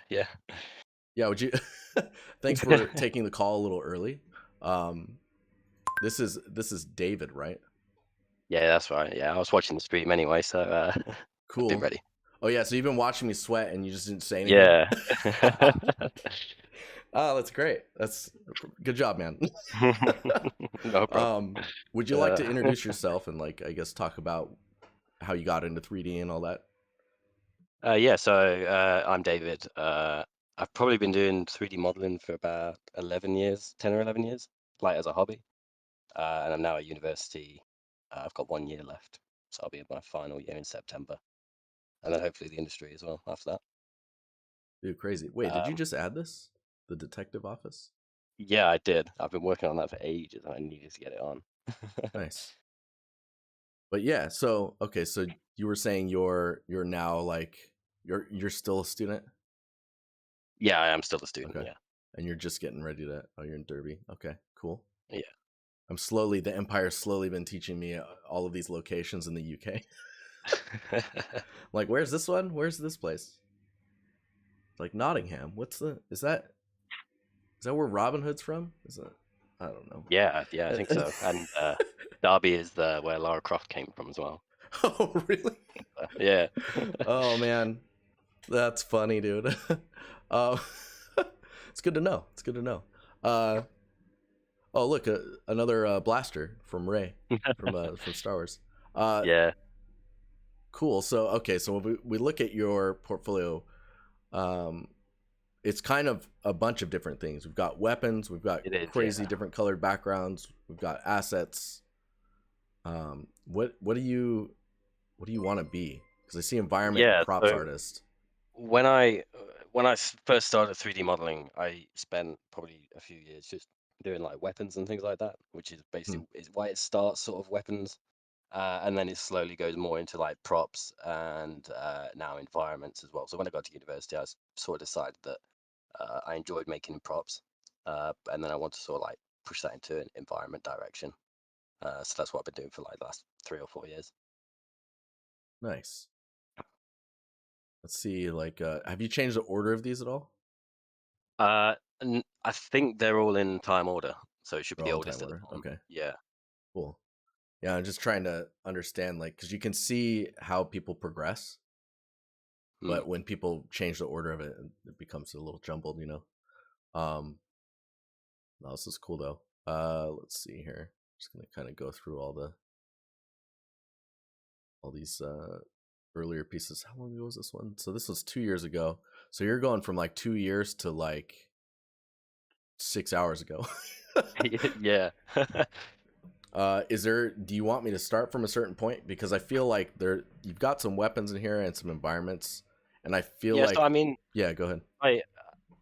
Yeah. Yeah, would you thanks for taking the call a little early. Um, this is David, right? Yeah, that's right. Yeah, I was watching the stream anyway, so I'd be Cool. ready. Oh yeah, so you've been watching me sweat and you just didn't say anything? Yeah. Oh, that's great. That's good job, man. No problem. um, would you like to Uh, introduce yourself and like I guess talk about how you got into 3D and all that? yeah, so I'm David. I've probably been doing 3D modeling for about 11 years, 10 or 11 years, like as a hobby. And I'm now at university. I've got 1 year left, so I'll be in my final year in September, and then hopefully the industry as well after that. Dude, crazy. Wait, did you Um, just add this? The detective office? yeah, I did. I've been working on that for ages, and I needed to get it on. Nice. But yeah, so okay, so you were saying you're now like you're still a student? Yeah, I am still a student. Okay. Yeah, And you're just getting ready to oh, you're in Derby. Okay, cool. yeah. The Empire's slowly been teaching me all of these locations in the UK. Like, where's this one? Where's this place? Like Nottingham. Is that where Robin Hood's from? Is that I don't know. Yeah, yeah, I think so. And Derby is the where Lara Croft came from as well. Oh, really? Yeah. Oh man, that's funny, dude. uh, it's good to know. It's good to know. Uh, oh, look, another blaster from Ray from Star Wars. Uh, Yeah, cool. So okay, so when we look at your portfolio, um, it's kind of a bunch of different things. We've got weapons, we've got it is. crazy Yeah, different colored backgrounds, we've got assets. What do you want to be? Because I see environment and yeah. props So artist. when I first started 3D modeling, I spent probably a few years just doing like weapons and things like that, which is Hmm. basically is why it starts sort of weapons, and then it slowly goes more into like props and now environments as well. So when I got to university, sort of decided that I enjoyed making props, and then I want to sort of like push that into an environment direction. So that's what I've been doing for like the last 3 or 4 years. Nice. Let's see. Like, have you changed the order of these at all? I think they're all in time order, so it should be They're the all in time oldest at the order. bottom. Okay, Yeah. cool. Yeah, I'm just trying to understand, like, because you can see how people progress, Hmm. but when people change the order of it, it becomes a little jumbled, you know. No, this is cool though. Let's see here. Just gonna kind of go through all these earlier pieces. How long ago was this one? So this was 2 years ago. So you're going from like 2 years to like 6 hours ago. Yeah. Is there? Do you want me to start from a certain point? Because I feel like you've got some weapons in here and some environments, and I feel Yeah, so I like, mean, yeah, go ahead. I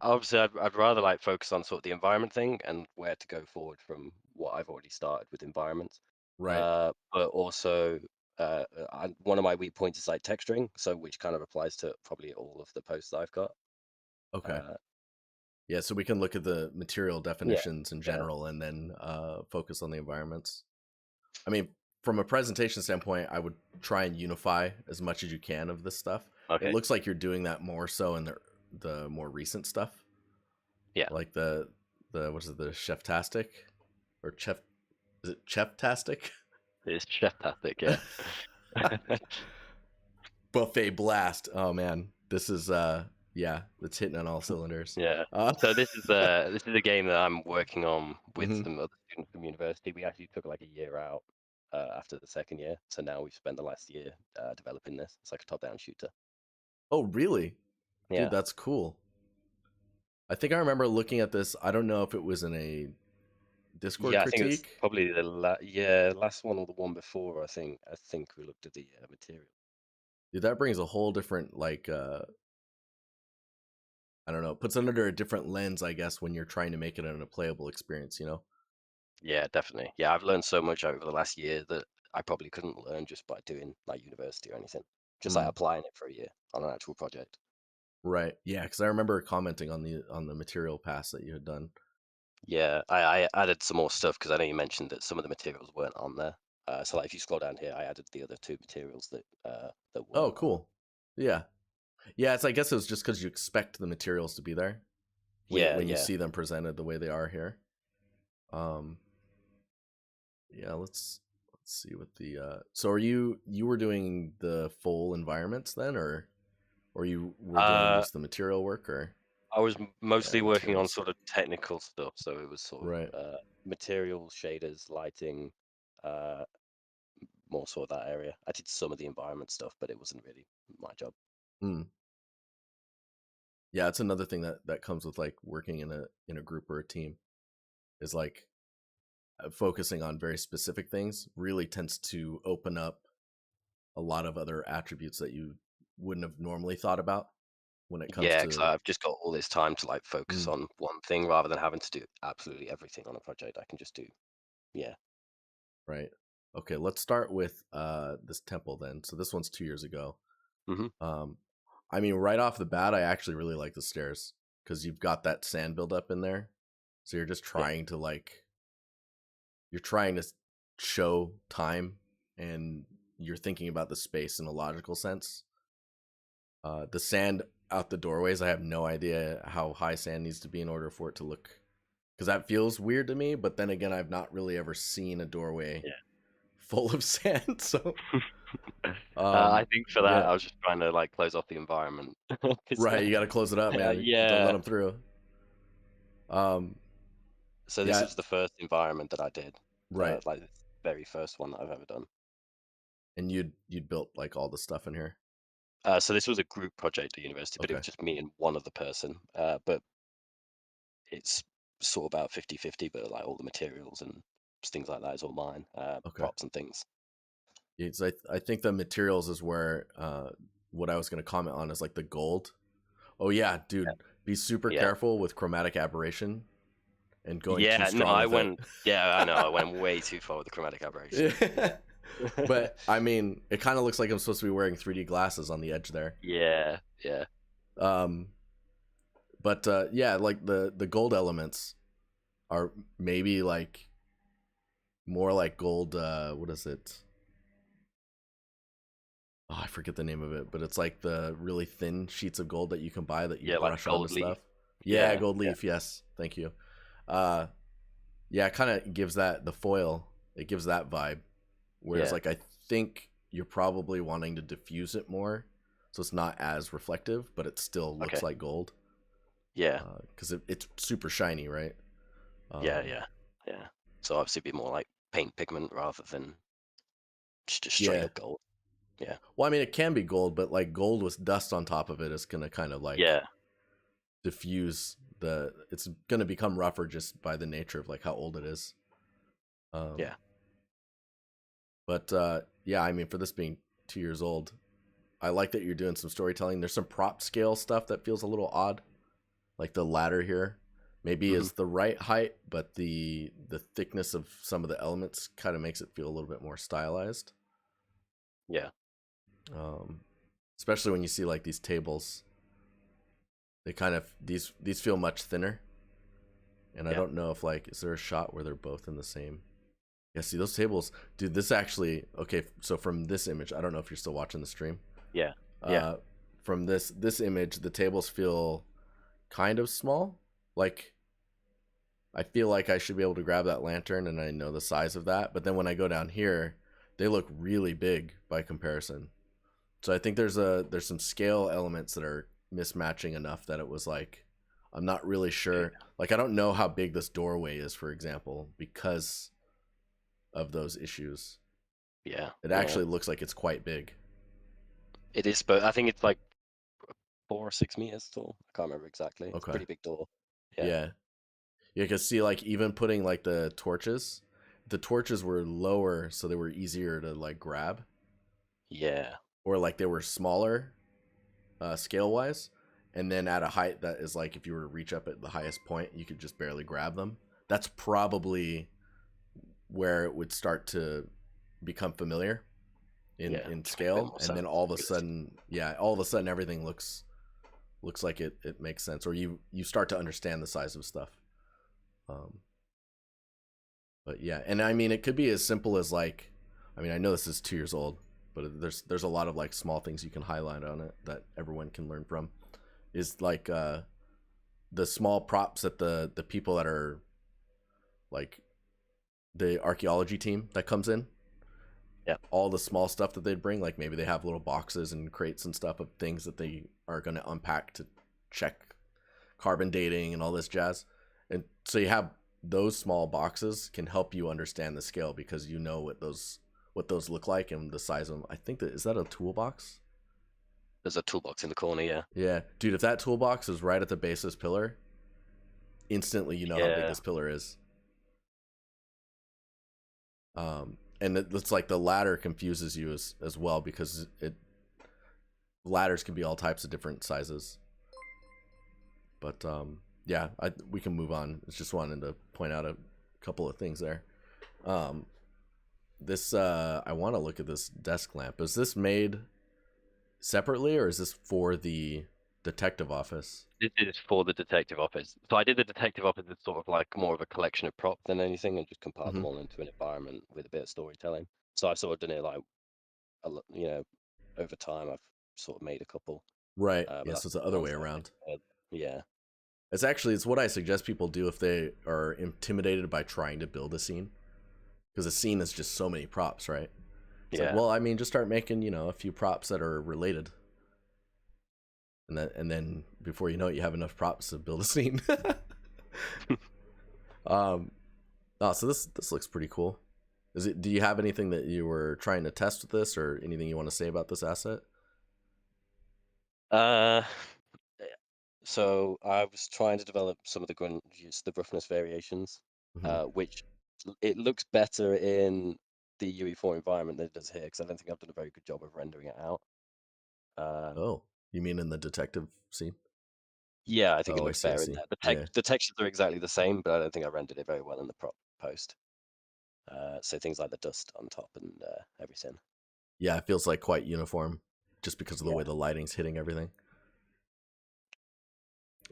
obviously I'd rather like focus on sort of the environment thing and where to go forward from what I've already started with environments. Right. But also one of my weak points is like texturing, so which kind of applies to probably all of the posts I've got. Okay. Uh, Yeah. So we can look at the material yeah, definitions in yeah, general, and then focus on the environments. I mean, from a presentation standpoint, I would try and unify as much as you can of this stuff. It okay, looks like you're doing that more so in the more recent stuff, yeah, like the what is it, the chef-tastic or chef is it chef-tastic? it's fantastic, yeah. Buffet blast. Oh man, this is yeah, it's hitting on all cylinders. Yeah. Uh, So this is a game that I'm working on with mhm. some other students from university. We actually took like a year out after the second year, so now we've spent the last year developing this. It's like a top-down shooter. Oh really, dude? Yeah. That's cool. I think I remember looking at this. I don't know if it was in a Discord Yeah, I think it was critique. probably the last one or the one before. I think we looked at the material. Dude, that brings a whole different like I don't know, it puts it under a different lens, I guess, when you're trying to make it a playable experience, you know? Yeah, definitely. Yeah, I've learned so much over the last year that I probably couldn't learn just by doing like university or anything. Just like Mm, applying it for a year on an actual project. right. Yeah, because I remember commenting on the material pass that you had done. Yeah, I added some more stuff because I know you mentioned that some of the materials weren't on there. So like if you scroll down here, I added the other two materials that Oh, weren't on. cool. Yeah. Yeah, it's I guess it was just because you expect the materials to be there Yeah, when you yeah. see them presented the way they are here. Um, yeah, let's see what the so are you were doing the full environments then, or you were doing Uh, just the material work, or I was yeah, mostly working on materials, sort of technical stuff, so it was sort right? of materials, shaders, lighting, uh, more sort of that area. I did some of the environment stuff, but it wasn't really my job. Hmm. Yeah, it's another thing that comes with like working in a group or a team is like focusing on very specific things really tends to open up a lot of other attributes that you wouldn't have normally thought about when it comes Yeah, because to I've just got all this time to like focus mm, on one thing rather than having to do absolutely everything on a project. I can just do, yeah. right. Okay, let's start with this temple then. So this one's 2 years ago. Hmm. Um, I mean, right off the bat, I actually really like the stairs because you've got that sand buildup in there. So you're just Yeah, trying to like you're trying to show time, and you're thinking about the space in a logical sense. The sand out the doorways, I have no idea how high sand needs to be in order for it to look, because that feels weird to me. But then again, I've not really ever seen a doorway yeah. full of sand. So, I think for that, yeah, I was just trying to like close off the environment because, right. You got to close it up, man. Don't let yeah. them through. Um, So this yeah, was the first environment that I did, right. like the very first one that I've ever done. And you'd built like all the stuff in here. So this was a group project at university, but it was Okay, just me and one other person. But it's sort of about 50-50, but like all the materials and things like that is all mine, okay. props and things. It's, I think the materials is where what I was going to comment on is like the gold. Oh yeah, dude, be super Yeah. careful with chromatic aberration and going too Yeah, no, strong with it. I know, I went way too far with the chromatic aberration. Yeah. But I mean, it kind of looks like I'm supposed to be wearing 3D glasses on the edge there. Yeah, yeah, Um, but yeah, like the gold elements are maybe like more like gold. What is it? Oh, I forget the name of it, but it's like the really thin sheets of gold that you can buy that you yeah, like the brush onto gold leaf. stuff. Yeah, Yeah, gold yeah, leaf. Yes, thank you. Uh, yeah, it kind of gives that the foil. It gives that vibe. Whereas, yeah. like, I think you're probably wanting to diffuse it more, so it's not as reflective, but it still looks Okay. like gold Yeah, because it's super shiny, right? yeah, Um, yeah, yeah. So obviously be more like paint pigment rather than just straight yeah. up gold. Yeah, Well, I mean, it can be gold, but like gold with dust on top of it is gonna kind of like yeah, diffuse the. It's gonna become rougher just by the nature of like how old it is. yeah, Um, but yeah, I mean, for this being 2 years old, I like that you're doing some storytelling. There's some prop scale stuff that feels a little odd, like the ladder here. Maybe hmm, is the right height, but the thickness of some of the elements kind of makes it feel a little bit more stylized. yeah, Um, Especially when you see like these tables, they kind of these feel much thinner. And I yeah, don't know if like is there a shot where they're both in the same. Yeah, see those tables, dude. This actually okay. So from this image, I don't know if you're still watching the stream. yeah, yeah. Uh, from this image, the tables feel kind of small. Like I feel like I should be able to grab that lantern, and I know the size of that. But then when I go down here, they look really big by comparison. So I think there's some scale elements that are mismatching enough that it was like I'm not really Okay. sure. Like I don't know how big this doorway is, for example, because of those issues. Yeah, It yeah. actually looks like it's quite big. It is, but I think it's like 4 or 6 meters tall. I can't remember exactly. It's a Okay. pretty big door. Yeah, Yeah. You can see like even putting like the torches were lower so they were easier to like grab, yeah, or like they were smaller scale wise, and then at a height that is like if you were to reach up at the highest point, you could just barely grab them. That's probably where it would start to become familiar yeah. in To make a bit scale, more and sense. then all of a Realistic. sudden, yeah, all of a sudden everything looks like it makes sense, or you start to understand the size of stuff. Um, but yeah, and I mean it could be as simple as like, I mean I know this is 2 years old, but there's a lot of like small things you can highlight on it that everyone can learn from. Is like the small props that the people that are like the archaeology team that comes in, Yeah. all the small stuff that they'd bring, like maybe they have little boxes and crates and stuff of things that they are going to unpack to check carbon dating and all this jazz. And so you have those small boxes can help you understand the scale because you know what those look like and the size of them. I think that is that a toolbox? There's a toolbox in the corner. Yeah. Yeah, dude, if that toolbox is right at the base of this pillar, instantly you know how big Yeah. this pillar is. And it's like the ladder confuses you as well because it ladders can be all types of different sizes. But yeah, we can move on. It's just wanted to point out a couple of things there. Um, this I want to look at this desk lamp. Is this made separately or is this for the detective office? This is for the detective office. So I did the detective office as sort of like more of a collection of props than anything, and just compiled Mm-hmm. them all into an environment with a bit of storytelling. So I've sort of done it like over time. I've sort of made a couple, Right. but Yes, that's it's the the other ones way that I've around. made. Yeah, It's what I suggest people do if they are intimidated by trying to build a scene, because a scene is just so many props, right? It's like, yeah. well, I mean, just start making a few props that are related, and then before you know it, you have enough props to build a scene. um, oh, so this looks pretty cool. Is it? Do you have anything that you were trying to test with this, or anything you want to say about this asset? Uh, so I was trying to develop some of the the roughness variations, Mm-hmm. which it looks better in the UE4 environment than it does here, because I don't think I've done a very good job of rendering it out. Uh, Oh, you mean in the detective scene? Yeah, I think it Oh, I looks see. I better in see. there. Yeah. The textures are exactly the same, but I don't think I rendered it very well in the prop post. So things like the dust on top and everything. Yeah, it feels like quite uniform, just because of the Yeah, way the lighting's hitting everything.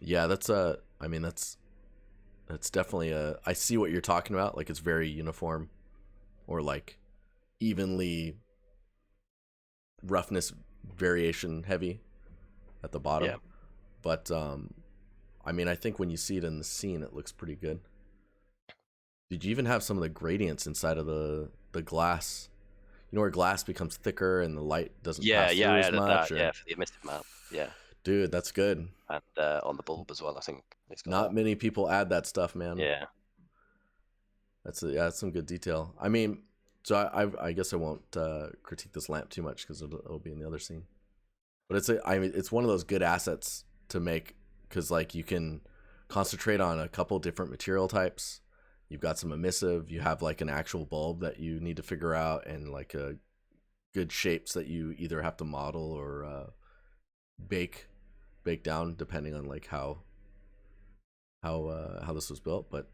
Yeah, I mean, that's definitely a. I see what you're talking about. Like it's very uniform, or like evenly roughness variation heavy at the bottom. yeah, But I mean, I think when you see it in the scene, it looks pretty good. Did you even have some of the gradients inside of the glass? You know where glass becomes thicker and the light doesn't yeah, pass yeah. through I as added that. much, or Yeah, for the emissive map. Yeah, dude, that's good. and on the bulb as well. I think it's got Not that. many people add that stuff, man. Yeah, Yeah, that's some good detail. I mean, so I guess I won't critique this lamp too much because it'll be in the other scene. But I mean, it's one of those good assets to make because like you can concentrate on a couple different material types. You've got some emissive. You have like an actual bulb that you need to figure out, and like good shapes that you either have to model or bake bake down depending on like how this was built. But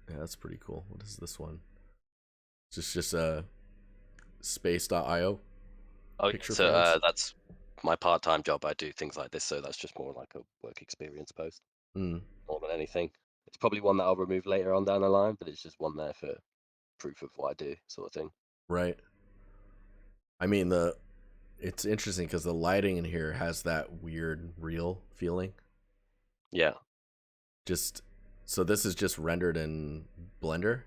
yeah, that's pretty cool. What is this one? Just a space.io oh yeah. picture So frames. that's my part-time job. I do things like this, so that's just more like a work experience post Mm, more than anything. It's probably one that I'll remove later on down the line, but it's just one there for proof of what I do, sort of thing. right. I mean the it's interesting because the lighting in here has that weird real feeling. Yeah. Just so this is just rendered in Blender.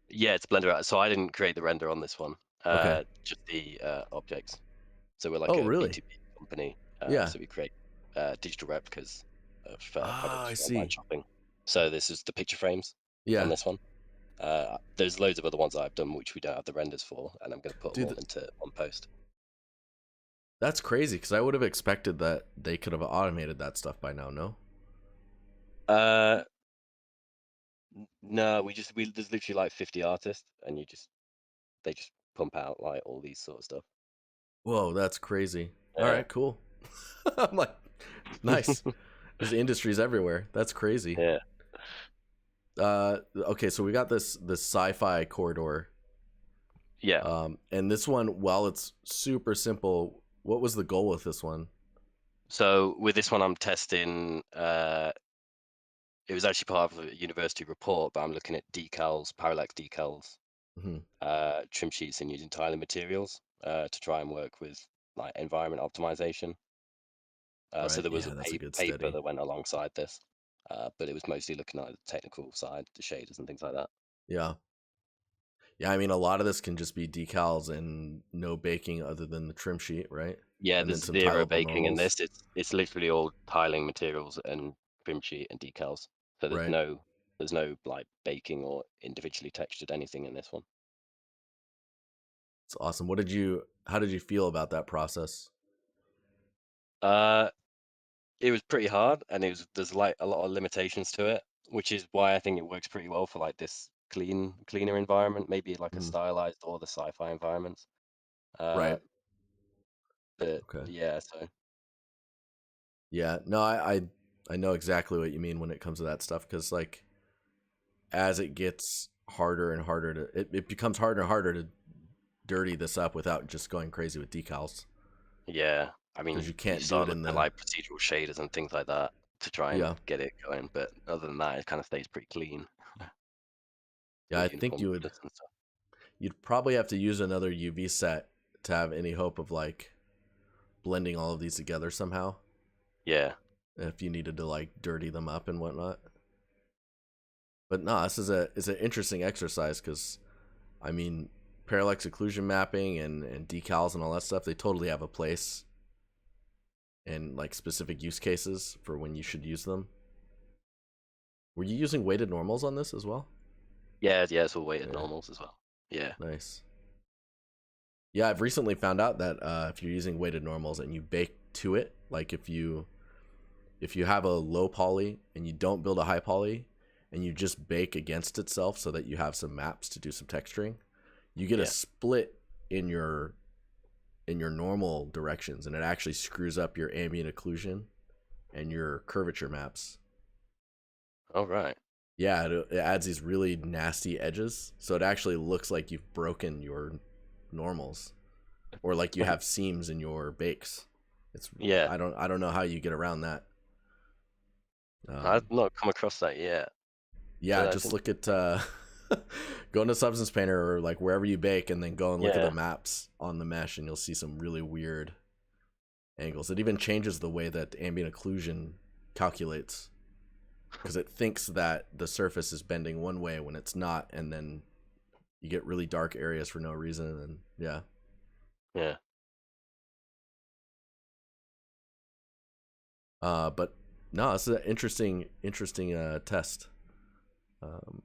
Yeah, it's Blender out. So I didn't create the render on this one, Okay. just the objects. So we're like Oh a really? B2B company. Yeah. So we create digital replicas of Ah, products I for online see. shopping. So this is the picture frames on Yeah, this one. There's loads of other ones that I've done which we don't have the renders for, and I'm going to put them dude, all into one post. that's crazy because I would have expected that they could have automated that stuff by now. No. Uh, no, there's literally like 50 artists, and they just pump out like all these sort of stuff. Whoa, that's crazy. All Yeah. right, cool. I'm like, nice. There's industries everywhere. That's crazy. Yeah. Okay, so we got this sci-fi corridor. Yeah. And this one, while it's super simple, what was the goal with this one? So with this one, I'm testing. It was actually part of a university report, but I'm looking at decals, parallax decals, Hmm. trim sheets, and using tiling materials. to try and work with like environment optimization. So Right. there was a Yeah, that's a good paper study. that went alongside this, but it was mostly looking at the technical side, the shaders and things like that. Yeah. Yeah, I mean, a lot of this can just be decals and no baking other than the trim sheet, right? Yeah, And then there's some zero tileable baking in normals, this. It's literally all tiling materials and trim sheet and decals. So right? there's no like baking or individually textured anything in this one. It's awesome. How did you feel about that process? Uh, it was pretty hard, and there's like a lot of limitations to it, which is why I think it works pretty well for like this cleaner environment, maybe like a Mhm. stylized or the sci-fi environments. Uh, Right. but Okay. yeah, so Yeah. No, I know exactly what you mean when it comes to that stuff because like as it gets harder and harder it becomes harder and harder to dirty this up without just going crazy with decals yeah, I because mean, you you can't do start it in looking at the like procedural shaders and things like that to try and yeah. get it going, but other than that, it kind of stays pretty clean Yeah, with I think uniform colors and stuff. you'd probably have to use another UV set to have any hope of like blending all of these together somehow Yeah, if you needed to like dirty them up and whatnot. But no, this is an interesting exercise because I mean parallax occlusion mapping and decals and all that stuff they totally have a place and like specific use cases for when you should use them. Were you using weighted normals on this as well? yeah, yeah. It's all weighted Yeah, normals as well. Yeah, nice. Yeah, I've recently found out that if you're using weighted normals and you bake to it, like if you have a low poly and you don't build a high poly and you just bake against itself so that you have some maps to do some texturing, you get a yeah. split in your normal directions and it actually screws up your ambient occlusion and your curvature maps. All right. Yeah, it adds these really nasty edges, so it actually looks like you've broken your normals or like you have seams in your bakes. It's Yeah, I don't know how you get around that. I've Um, not come across that yet, but yeah, that's just look interesting. at go into Substance Painter or like wherever you bake, and then go and look at the Yeah. maps on the mesh, and you'll see some really weird angles. It even changes the way that ambient occlusion calculates because it thinks that the surface is bending one way when it's not, and then you get really dark areas for no reason. And yeah, Yeah. but no, it's an interesting test. Um,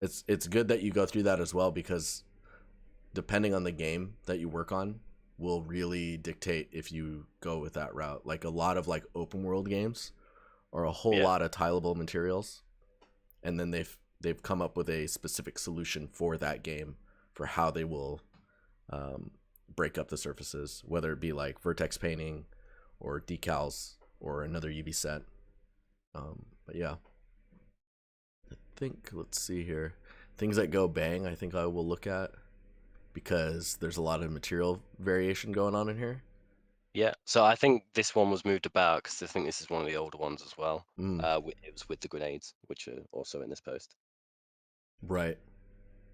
it's good that you go through that as well because depending on the game that you work on will really dictate if you go with that route. Like a lot of like open world games are a whole Yeah. lot of tileable materials and then they've come up with a specific solution for that game for how they will um, break up the surfaces, whether it be like vertex painting or decals or another UV set. But yeah, I think let's see here. Things that go bang, I think I will look at because there's a lot of material variation going on in here. Yeah. So I think this one was moved about because I think this is one of the older ones as well. Mm, It was with the grenades, which are also in this post. right.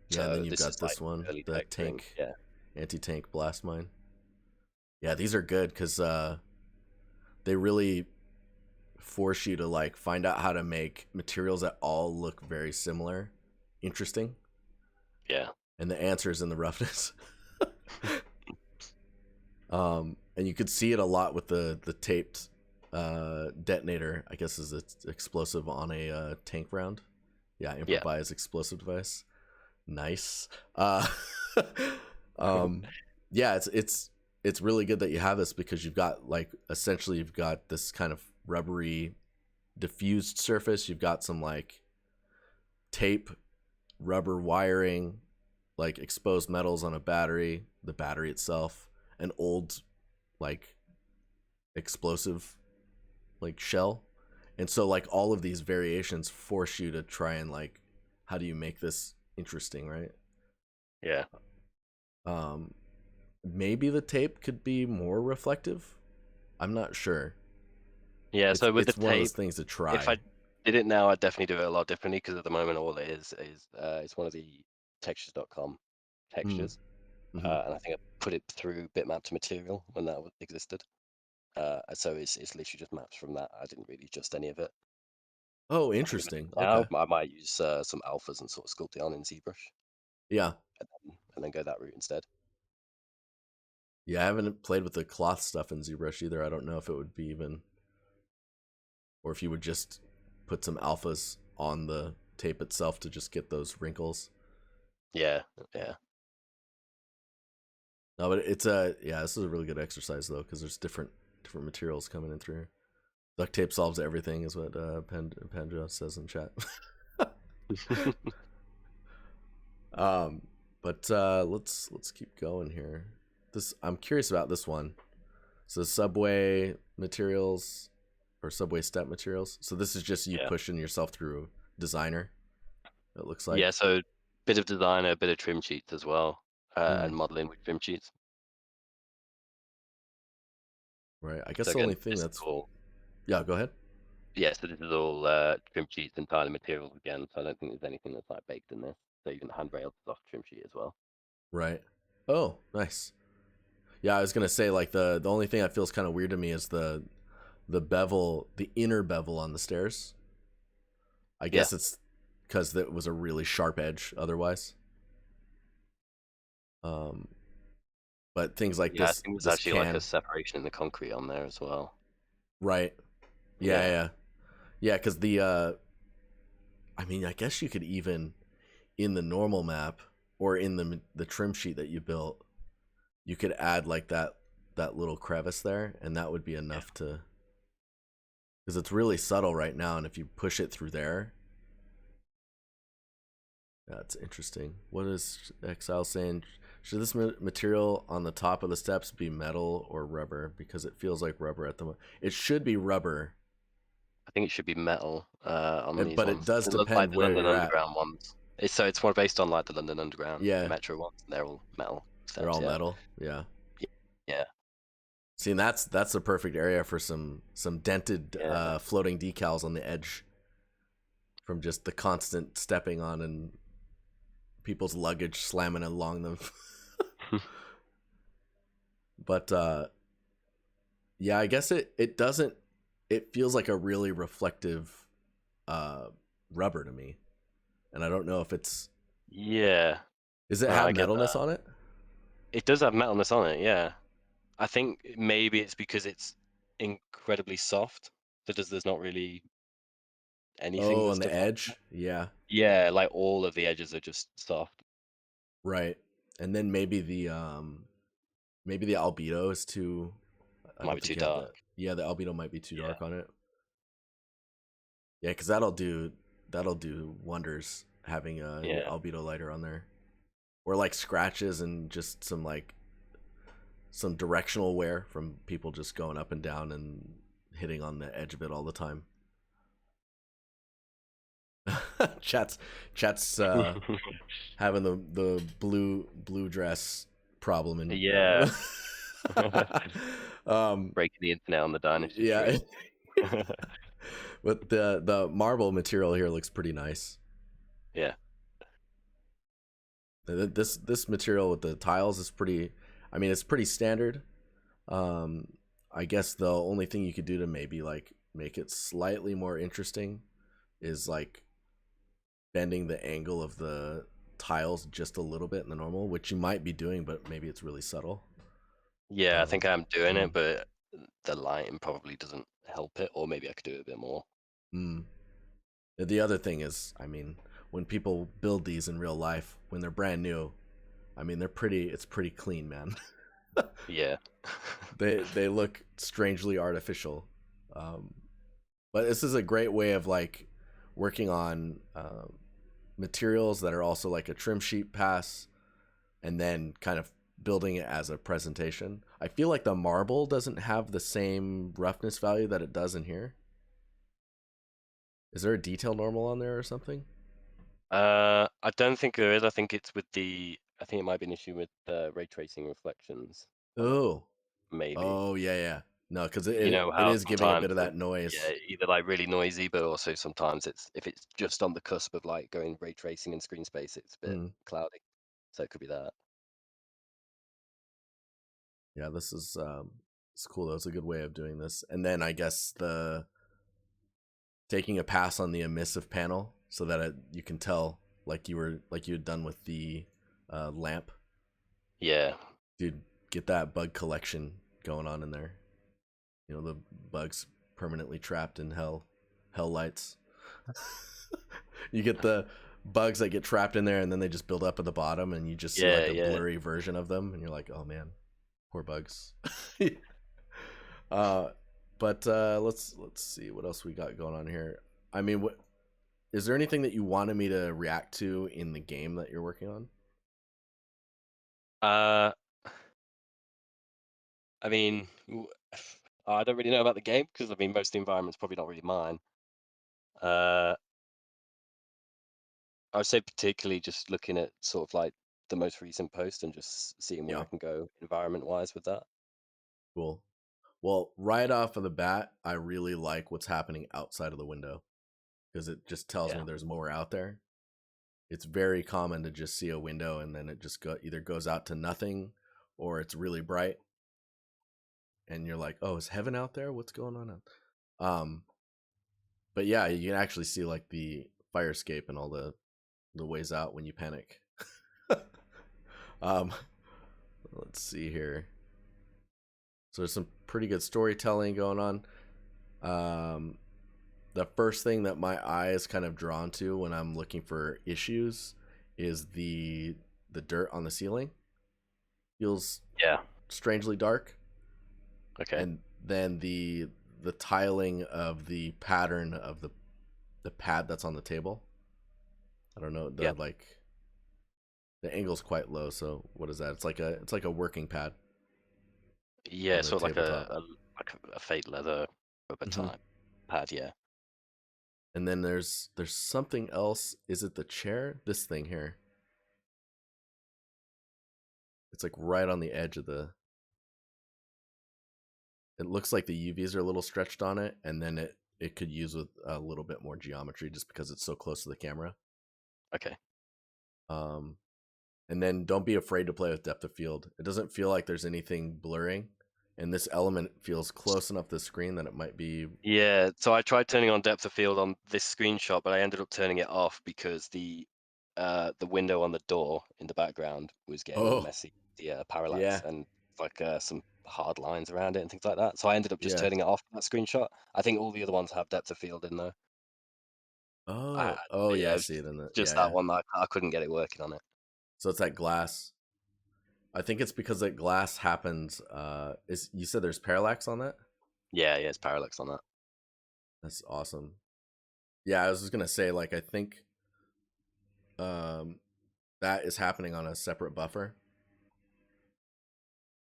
Yeah, and then So you've this is got like this one, early the texturing. tank, Yeah. anti-tank blast mine. Yeah, these are good because they really force you to like find out how to make materials that all look very similar interesting, Yeah. and the answer is in the roughness. And you could see it a lot with the taped detonator. I guess is its explosive on a tank round. Yeah, Yeah. improvised explosive device. Nice. Uh, um, yeah, it's really good that you have this because you've got like essentially you've got this kind of rubbery diffused surface. You've got some like tape, rubber wiring, like exposed metals on a battery, the battery itself, an old like explosive like shell. And so like all of these variations force you to try and like how do you make this interesting, right? Yeah. Um maybe the tape could be more reflective. I'm not sure. Yeah. So with the It's one of those tape, things to if I try. did it now, I'd definitely do it a lot differently because at the moment all it is it's one of the textures.com Hmm. textures. Hmm. and I think I put it through bitmap to material when that existed. So it's literally just maps from that. I didn't really adjust any of it. Oh, I think if I did interesting. now, Okay. I might use some alphas and sort of sculpt it on in ZBrush, Yeah. and then go that route instead. Yeah, I haven't played with the cloth stuff in ZBrush either. I don't know if it would be even, or if you would just put some alphas on the tape itself to just get those wrinkles. Yeah, yeah, No, but it's a yeah. This is a really good exercise though, because there's different materials coming in through here. Duct tape solves everything, is what Panjo says in chat. um, but let's keep going here. This I'm curious about this one. So subway materials or subway step materials. So this is just you yeah, pushing yourself through designer. It looks yeah. like. So bit of designer, a bit of trim sheets as well, Hmm. and modeling with trim sheets. Right. I So guess the again, only thing this is that's all yeah. Go ahead. yeah. So this is all trim sheets entirely materials again. So I don't think there's anything that's like baked in this. So even the handrails is off trim sheet as well. Right. Oh, nice. Yeah, I was gonna say like the only thing that feels kind of weird to me is the bevel, the inner bevel on the stairs. I Yeah, guess it's because that was a really sharp edge otherwise. Um, but things like yeah. I this think there's this actually like a can separation in the concrete on there as well. right. Yeah, Yeah, yeah, yeah. Because the I mean, I guess you could even in the normal map or in the trim sheet that you built, you could add like that little crevice there, and that would be yeah. enough to because it's really subtle right now, and if you push it through there, that's interesting. What is Exile saying? Should this material on the top of the steps be metal or rubber? Because it feels like rubber at the moment. It should be rubber, I think it should be metal on these but it ones. does It looks like depend the where London you're at. Underground ones. It's more based on like the London Underground Yeah, metro ones. They're all metal they're steps. all Yeah. metal. Yeah. Yeah. See, and that's the perfect area for some dented Yeah. floating decals on the edge from just the constant stepping on and people's luggage slamming along them. But yeah, I guess it doesn't. It feels like a really reflective uh, rubber to me, and I don't know if it's. Yeah. Does it No, have I get metalness that. on it? It does have metalness on it. Yeah. I think maybe it's because it's incredibly soft. So there's not really anything Oh, that's on the defined. edge. Yeah, Yeah, like all of the edges are just soft. right. And then maybe the albedo is too. I Might don't be think too you have dark. the. Yeah, the albedo might be too Yeah. dark on it. Yeah, because that'll do wonders having your Yeah. albedo lighter on there, or like scratches and just some directional wear from people just going up and down and hitting on the edge of it all the time. chats chats having the blue dress problem and Yeah. um Breaking the internet on the Dynasty yeah. stream. But the marble material here looks pretty nice. Yeah. This material with the tiles is pretty. I mean, it's pretty standard. Um, I guess the only thing you could do to maybe like make it slightly more interesting is like bending the angle of the tiles just a little bit in the normal, which you might be doing, but maybe it's really subtle. Yeah, I think I'm doing Mm, it, but the lighting probably doesn't help it, or maybe I could do it a bit more. mm. The other thing is, I mean, when people build these in real life, when they're brand new, I mean, they're pretty. It's pretty clean, man. Yeah. They look strangely artificial, um, but this is a great way of like working on materials that are also like a trim sheet pass, and then kind of building it as a presentation. I feel like the marble doesn't have the same roughness value that it does in here. Is there a detail normal on there or something? I don't think there is. I think it's with I think it might be an issue with ray tracing reflections on it, Oh, maybe. oh yeah, yeah. No, because You it know it how is giving a sometimes bit of it's that yeah, noise. either like really noisy, but also sometimes it's if it's just on the cusp of like going ray tracing in screen space, it's a bit Mm. cloudy. So it could be that. Yeah, this is it's cool. That's a good way of doing this. And then I guess the taking a pass on the emissive panel so that you can tell like you had done with the lamp. Yeah, Dude, get that bug collection going on in there. You know, the bugs permanently trapped in hell lights. You get the bugs that get trapped in there and then they just build up at the bottom and you just see yeah, like a yeah. blurry version of them and you're like, oh man, poor bugs. uh but let's see what else we got going on here. I mean, what is there anything that you wanted me to react to in the game that you're working on? Uh, I mean, I don't really know about the game because I mean most of the environment's probably not really mine. Uh, I would say particularly just looking at sort of like the most recent post and just seeing where Yeah, I can go environment wise with that. cool. Well, right off of the bat, I really like what's happening outside of the window because it just tells me Yeah, there's more out there. It's very common to just see a window and then it just either goes out to nothing or it's really bright and you're like, "Oh, is heaven out there? What's going on?" Um, but yeah, you can actually see like the fire escape and all the ways out when you panic. um, let's see here. So there's some pretty good storytelling going on. Um, the first thing that my eye is kind of drawn to when I'm looking for issues is the dirt on the ceiling. Feels yeah, strangely dark, okay, and then the tiling of the pattern of the pad that's on the table. I don't know, yeah, the like the angle's quite low, so what is that? It's like a working pad yeah. on the Sort of tabletop. like a fake leather rubber Hmm. type pad. Yeah, And then there's something else. Is it the chair? This thing here. It's like right on the edge of the. It looks like the UVs are a little stretched on it, and then it could use with a little bit more geometry just because it's so close to the camera. okay. Um, and then don't be afraid to play with depth of field. It doesn't feel like there's anything blurring, and this element feels close enough to the screen that it might be. Yeah, so I tried turning on depth of field on this screenshot, but I ended up turning it off because the window on the door in the background was getting all Oh, messy, the parallax yeah, and like some hard lines around it and things like that. So I ended up just yeah. turning it off that screenshot. I think all the other ones have depth of field in there. Oh, yeah. Yeah, I it was see it in the. just Yeah, that yeah. one that I couldn't get it working on it. So it's that glass. I think it's because that glass happens. Is you said there's parallax on that? Yeah, yeah, it's parallax on that. That's awesome. Yeah, I was just gonna say, like, I think um, that is happening on a separate buffer.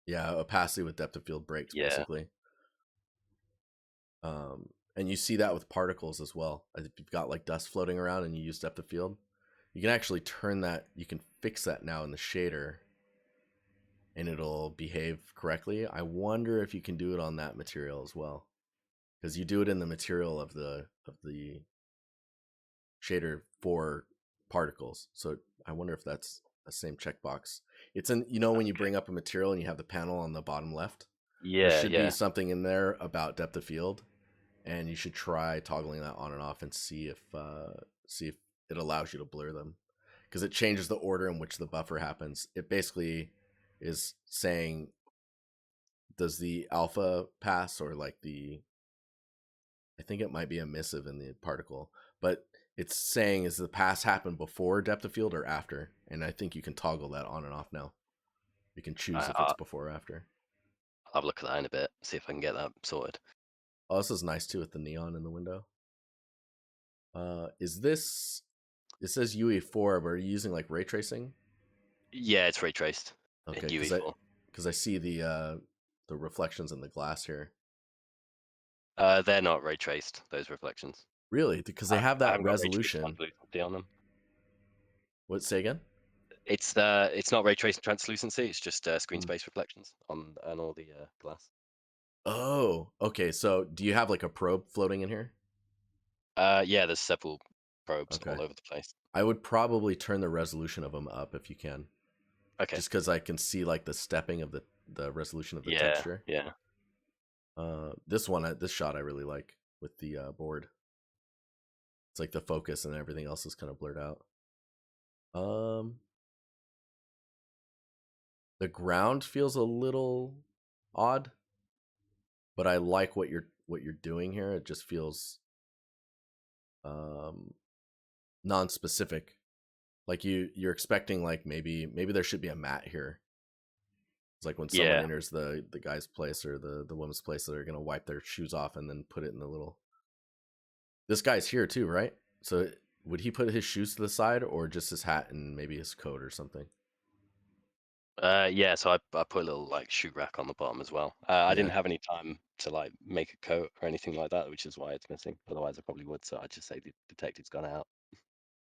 Yeah, opacity with depth of field breaks Yeah, basically. And you see that with particles as well. If you've got like dust floating around and you use depth of field, you can actually turn that. You can fix that now in the shader, and it'll behave correctly. I wonder if you can do it on that material as well, because you do it in the material of the shader for particles. So I wonder if that's the same checkbox. It's in, when you okay. bring up a material and you have the panel on the bottom left, there Yeah, should be yeah. something in there about depth of field, and you should try toggling that on and off and see if it allows you to blur them, because it changes the order in which the buffer happens. It basically is saying, does the alpha pass, or like the, I think it might be emissive in the particle, but it's saying, is the pass happen before depth of field or after? And I think you can toggle that on and off now. You can choose if it's I'll before or after. have a look at that in a bit, see if I can get that sorted. Oh, this is nice too with the neon in the window. Is this? It says UE4, but are you using like ray tracing? Yeah, it's ray traced in Okay, UE4. because I see the reflections in the glass here. They're not ray traced, those reflections. Really? Because they I have I that haven't got ray traced resolution. translucency on them. What, say again? It's not ray traced translucency, it's just screen Hmm. space reflections on all the glass. Oh, okay. So do you have like a probe floating in here? Yeah, there's several probes Okay. all over the place. I would probably turn the resolution of them up if you can, Okay. just because I can see like the stepping of the resolution of the Yeah, texture. yeah, This shot I really like with the board. It's like the focus and everything else is kind of blurred out. Um, the ground feels a little odd, but I like what you're doing here. It just feels um non-specific. Like you're expecting like maybe there should be a mat here. It's like when someone yeah. enters the guy's place or the woman's place, they're gonna wipe their shoes off and then put it in the little. This guy's here too, right? So would he put his shoes to the side or just his hat and maybe his coat or something? Yeah, so I put a little like shoe rack on the bottom as well. I didn't Yeah, have any time to like make a coat or anything like that, which is why it's missing. Otherwise, I probably would. So I just say the detective's gone out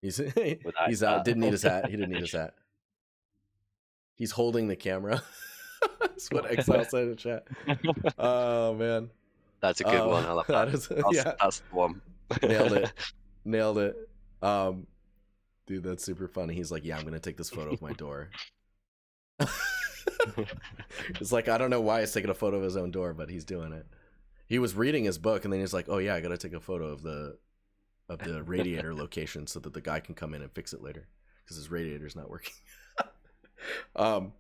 he's without he's out. Didn't need his hat. He didn't need his hat. He's holding the camera. That's what Exile said in the chat. Oh man. That's a good one. I love that. That is That's yeah. that's the one. Nailed it. Nailed it. Um dude, that's super funny. He's like, yeah, I'm gonna take this photo of my door. It's like I don't know why he's taking a photo of his own door, but he's doing it. He was reading his book and then he's like, oh yeah, I gotta take a photo of the radiator location so that the guy can come in and fix it later because his radiator's not working. um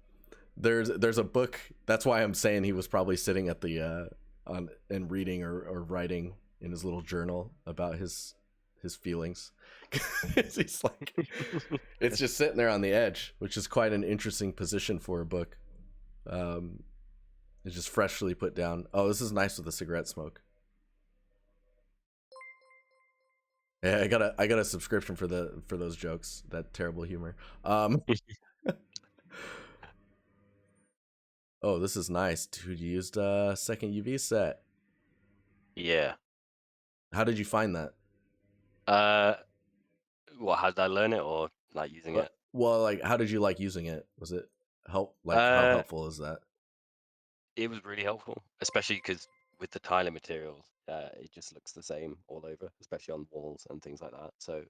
there's a book. That's why I'm saying he was probably sitting at the on and reading or writing in his little journal about his feelings. He's like, it's just sitting there on the edge, which is quite an interesting position for a book. Um, it's just freshly put down. Oh, this is nice with the cigarette smoke. Yeah, I got a subscription for those jokes. That terrible humor. Um, oh, this is nice. Dude, you used a second UV set. Yeah. How did you find that? Uh, what, how did I learn it or like using it? Well, like, how did you like using it? Was it help? Like, how Uh, helpful is that? it was really helpful, especially because with the tiling materials, it just looks the same all over, especially on walls and things like that. So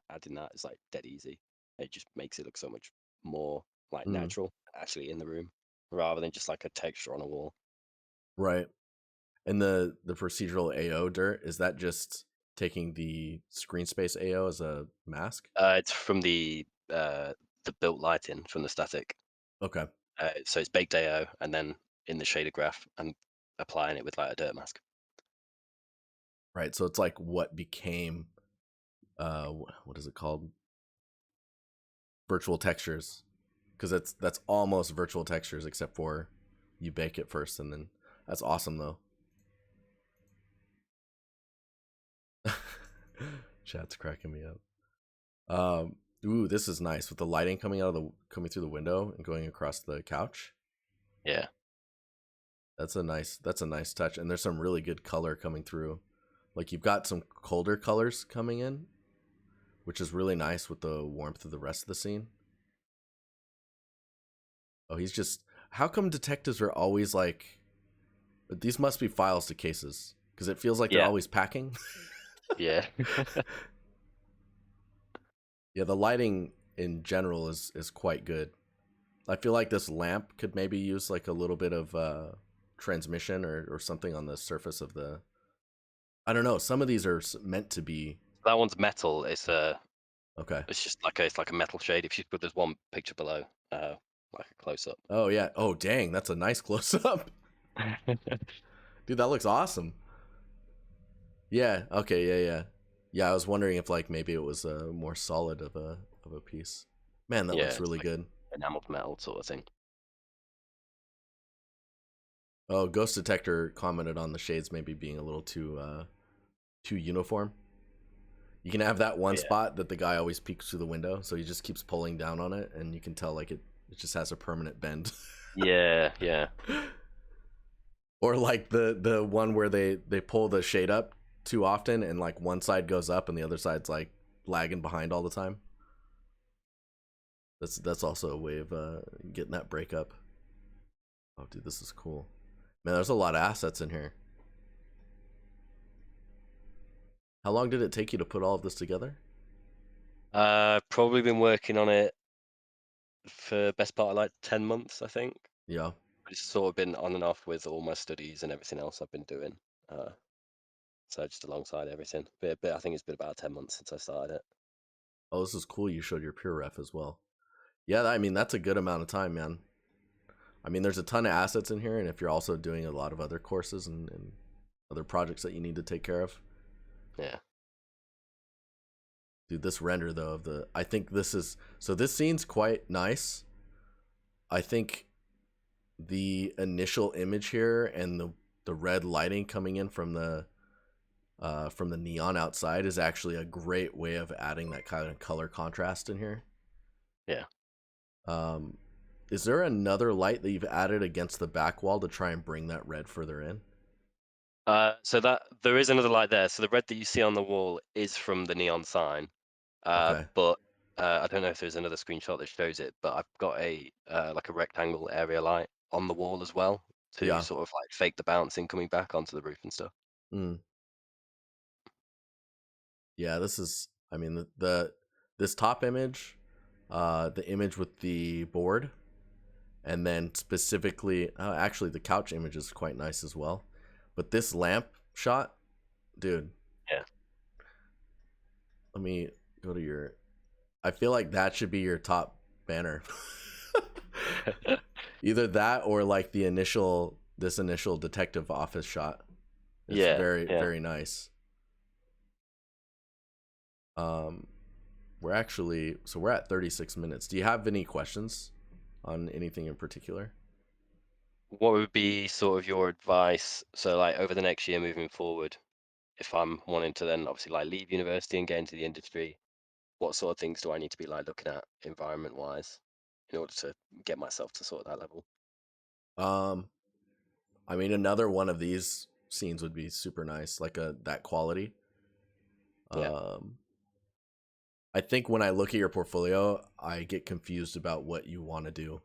adding that is like dead easy. It just makes it look so much more like Mm, natural actually in the room rather than just like a texture on a wall. right. And the procedural AO dirt, is that just taking the screen space AO as a mask? It's from the built lighting from the static. Okay. So it's baked AO and then in the shader graph and applying it with like a dirt mask. Right. So it's like what became what is it called? Virtual textures. Because that's almost virtual textures except for you bake it first and then that's awesome though. Chat's cracking me up. Ooh, this is nice with the lighting coming through the window and going across the couch. Yeah. That's a nice touch, and there's some really good color coming through. Like you've got some colder colors coming in, which is really nice with the warmth of the rest of the scene. Oh, he's just. How come detectives are always like? These must be files to cases because it feels like they're Yeah. always packing. Yeah. Yeah, the lighting in general is quite good. I feel like this lamp could maybe use like a little bit of transmission or something on the surface of the. I don't know. Some of these are meant to be That one's metal. okay. It's just like it's like a metal shade. If you put there's one picture below, like a close up. Oh yeah. Oh dang, that's a nice close up. Dude, that looks awesome. Yeah. Okay. Yeah. Yeah. Yeah. I was wondering if like maybe it was a more solid of a piece. Man, that Yeah, looks it's really like good. enameled metal sort of thing. Oh, Ghost Detector commented on the shades maybe being a little too uniform. You can have that one Yeah. spot that the guy always peeks through the window, so he just keeps pulling down on it, and you can tell like it just has a permanent bend. Yeah, yeah. Or like the one where they pull the shade up too often, and like one side goes up and the other side's like lagging behind all the time. That's also a way of getting that breakup. Oh, dude, this is cool. Man, there's a lot of assets in here. How long did it take you to put all of this together? Probably been working on it for best part of like 10 months, I think. Yeah. It's sort of been on and off with all my studies and everything else I've been doing. Uh, so just alongside everything. But I think it's been about 10 months since I started it. Oh, this is cool. You showed your peer ref as well. Yeah, I mean that's a good amount of time, man. I mean, there's a ton of assets in here, and if you're also doing a lot of other courses and other projects that you need to take care of, Yeah. dude, this render though of the, I think this is so. This scene's quite nice. I think the initial image here and the red lighting coming in from the neon outside is actually a great way of adding that kind of color contrast in here. Yeah. Um, is there another light that you've added against the back wall to try and bring that red further in? So that there is another light there. So the red that you see on the wall is from the neon sign. Okay. But I don't know if there's another screenshot that shows it, but I've got a like a rectangle area light on the wall as well to Yeah. sort of like fake the bouncing coming back onto the roof and stuff. Mm. Yeah. This is. I mean, the this top image, the image with the board, and then specifically, actually, the couch image is quite nice as well. But this lamp shot, dude. Yeah. Let me go to your. I feel like that should be your top banner. Either that or like the initial this initial detective office shot. It's Yeah, very yeah. very nice. Um, we're actually so we're at 36 minutes. Do you have any questions on anything in particular? What would be sort of your advice? So like over the next year moving forward, if I'm wanting to then obviously like leave university and get into the industry, what sort of things do I need to be like looking at environment wise in order to get myself to sort of that level? Um, I mean, another one of these scenes would be super nice, like a that quality. Yeah. Um, I think when I look at your portfolio, I get confused about what you want to do.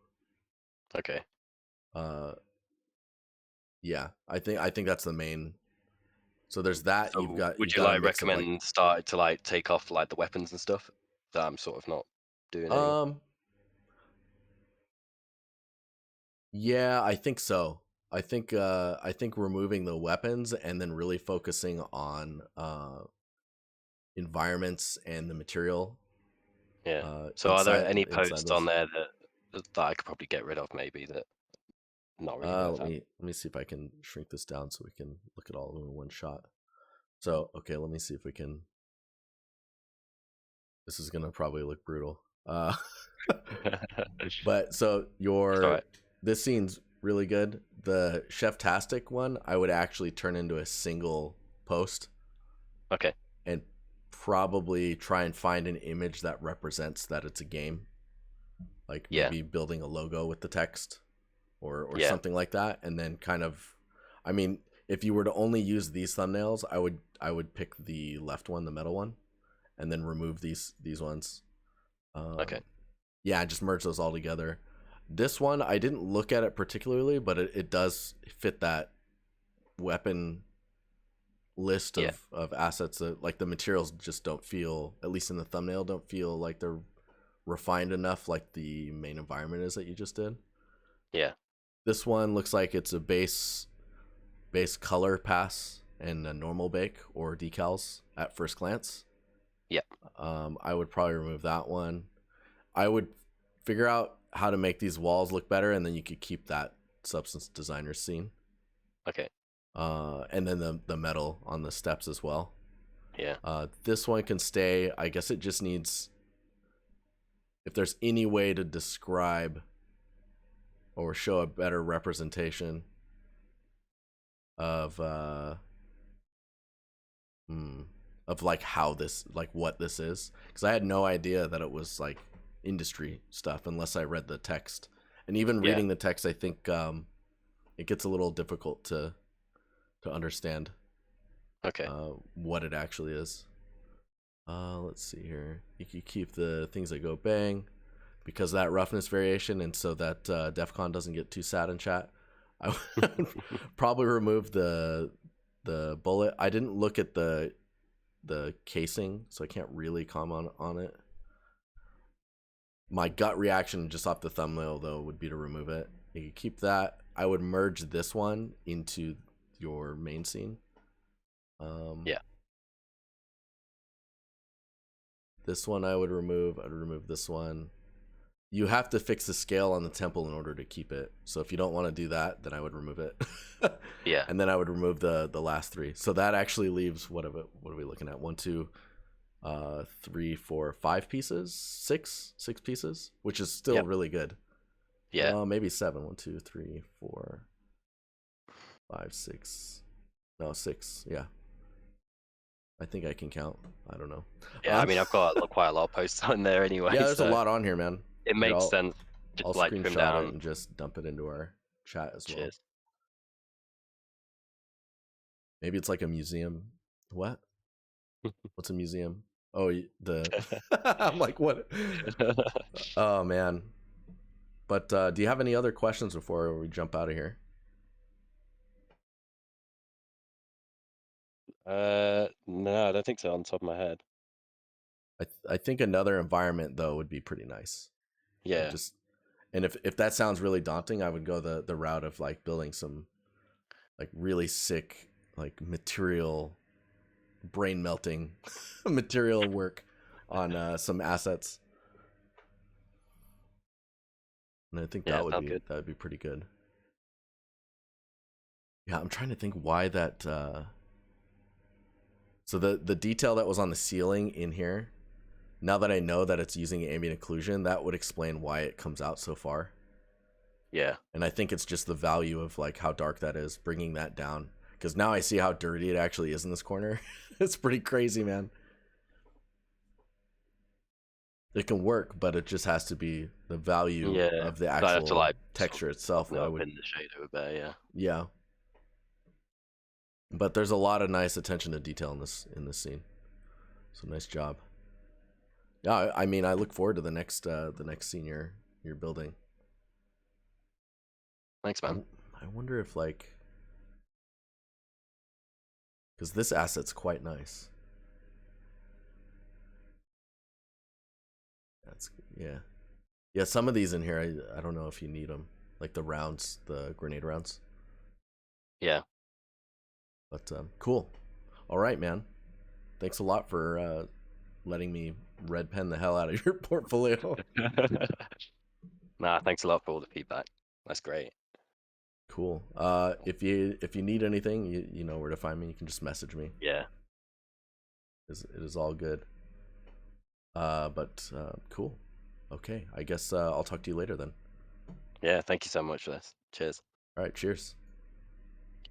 Okay. Uh, yeah, I think that's the main. So there's that. You've So got would you've you got a like mix of like, recommend start to like take off like the weapons and stuff that I'm sort of not doing anymore? um, yeah, I think so. I think removing the weapons and then really focusing on environments and the material Yeah. So are there inside any inside posts on those. there that I could probably get rid of maybe that not really worth Let having? me see if I can shrink this down so we can look at all of them in one shot. So okay, let me see if we can. This is gonna probably look brutal. But so It's all your right. this scene's really good. The chef tastic one, I would actually turn into a single post Okay. and probably try and find an image that represents that it's a game, like Yeah. maybe building a logo with the text or Yeah. something like that, and then kind of, I mean, if you were to only use these thumbnails, I would pick the left one, the metal one, and then remove these ones. Okay. Um, yeah, just merge those all together. This one I didn't look at it particularly, but it does fit that weapon list Yeah. of assets that like the materials just don't feel, at least in the thumbnail, don't feel like they're refined enough like the main environment is that you just did. Yeah. This one looks like it's a base color pass and a normal bake or decals at first glance. Yeah. I would probably remove that one. I would figure out how to make these walls look better, and then you could keep that substance designer scene. Okay. And then the metal on the steps as well. Yeah. This one can stay. I guess it just needs, if there's any way to describe or show a better representation of hmm, of like how this, like what this is, because I had no idea that it was like industry stuff unless I read the text. And even Yeah. reading the text, I think it gets a little difficult to understand Okay. what it actually is. Let's see here. You can keep the things that go bang because of that roughness variation, and so that DEF CON doesn't get too sad in chat. I would probably remove the bullet. I didn't look at the casing, so I can't really comment on it. My gut reaction just off the thumbnail though would be to remove it. You can keep that. I would merge this one into your main scene. Yeah. This one I would remove. I'd remove this one. You have to fix the scale on the temple in order to keep it. So if you don't want to do that, then I would remove it. Yeah. And then I would remove the last three. So that actually leaves what are we looking at? 1, 2, 3, 4, 5 pieces, six pieces, which is still Yep. really good. Yeah. Maybe 7. 1, 2, 3, 4, 5, 6. No, 6. Yeah, I think I can count. I don't know. Yeah. I mean, I've got quite a lot of posts on there anyway, Yeah, there's a so lot on here, man. it Here, makes sense I'll just like trim screenshot it down. and just dump it into our chat as well. Cheers. Maybe it's like a museum. What? What's a museum? Oh, the. I'm like, what? Oh man. But do you have any other questions before we jump out of here? No, I don't think so on the top of my head. I think another environment though would be pretty nice. Like Yeah. just, and if that sounds really daunting, I would go the route of like building some like really sick like material brain melting material work on some assets. And I think Yeah. Sounds good. that would be pretty good. Yeah, I'm trying to think why that so the detail that was on the ceiling in here, now that I know that it's using ambient occlusion, that would explain why it comes out so far. Yeah. And I think it's just the value of like how dark that is, bringing that down. Because now I see how dirty it actually is in this corner. It's pretty crazy, man. It can work, but it just has to be the value Yeah. of the So I have to actual like sort of texture itself. soften it I up would, in the shader a bit. Yeah. yeah. But there's a lot of nice attention to detail in this scene. So nice job. Yeah, I mean, I look forward to the next scene you're building. Thanks, I, man. I wonder if like, because this asset's quite nice. That's yeah, yeah. Some of these in here, I don't know if you need them, like the rounds, the grenade rounds. Yeah. But cool. All right, man. Thanks a lot for letting me red pen the hell out of your portfolio. Nah, thanks a lot for all the feedback. That's great. Cool. If you need anything, you know where to find me. You can just message me. Yeah. It is all good. But cool. Okay, I guess I'll talk to you later then. Yeah. Thank you so much for this. Cheers. All right, cheers.